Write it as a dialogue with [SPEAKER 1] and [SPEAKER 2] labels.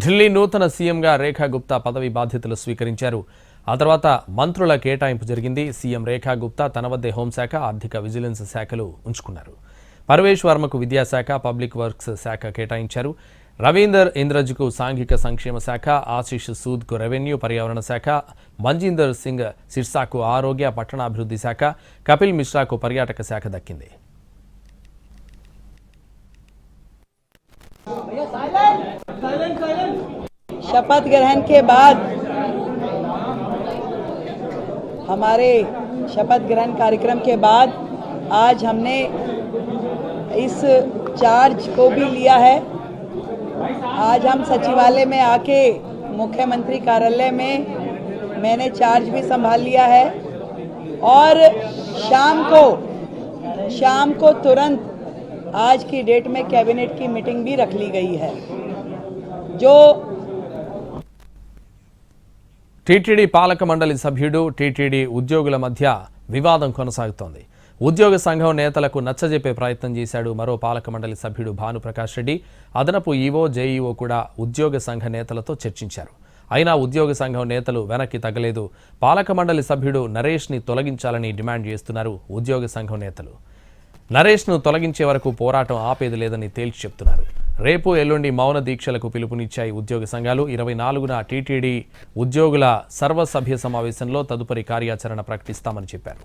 [SPEAKER 1] ఢిల్లీ నూతన సీఎంగా రేఖా గుప్తా పదవి బాధ్యతలు స్వీకరించారు. ఆ తర్వాత మంత్రుల కేటాయింపు జరిగింది. సీఎం రేఖా గుప్తా తన వద్దే హోంశాఖ, ఆర్థిక విజిలెన్స్ శాఖలు ఉంచుకున్నారు. పర్వేష్ వర్మకు విద్యాశాఖ, పబ్లిక్ వర్క్స్ శాఖ కేటాయించారు. రవీందర్ ఇంద్రజ్కు సాంఘిక సంక్షేమ శాఖ, ఆశిష్ సూద్కు రెవెన్యూ, పర్యావరణ శాఖ, మంజీందర్ సింగ్ సిర్సాకు ఆరోగ్య, పట్టణాభివృద్ధి శాఖ, కపిల్ మిశ్రాకు పర్యాటక శాఖ దక్కింది.
[SPEAKER 2] शपथ ग्रहण के बाद हमारे शपथ ग्रहण कार्यक्रम के बाद आज हमने इस चार्ज को भी लिया है। आज हम सचिवालय में आके मुख्यमंत्री कार्यालय में मैंने चार्ज भी संभाल लिया है और शाम को तुरंत आज की डेट में कैबिनेट की मीटिंग भी रख ली गई है। जो
[SPEAKER 1] టీటీడీ పాలక మండలి సభ్యుడు, టీటీడీ ఉద్యోగుల మధ్య వివాదం కొనసాగుతోంది. ఉద్యోగ సంఘం నేతలకు నచ్చజెప్పే ప్రయత్నం చేశాడు మరో పాలక మండలి సభ్యుడు భానుప్రకాష్ రెడ్డి. అదనపు ఈవో, జేఈఓ కూడా ఉద్యోగ సంఘ నేతలతో చర్చించారు. అయినా ఉద్యోగ సంఘం నేతలు వెనక్కి తగ్గలేదు. పాలక మండలి సభ్యుడు నరేష్ని తొలగించాలని డిమాండ్ చేస్తున్నారు ఉద్యోగ సంఘం నేతలు. నరేష్ను తొలగించే వరకు పోరాటం ఆపేది లేదని తేల్చి చెప్తున్నారు. రేపు ఎల్లుండి మౌన దీక్షలకు పిలుపునిచ్చాయి ఉద్యోగ సంఘాలు. 24న టీటీడీ ఉద్యోగుల సర్వసభ్య సమావేశంలో తదుపరి కార్యాచరణ ప్రకటిస్తామని చెప్పారు.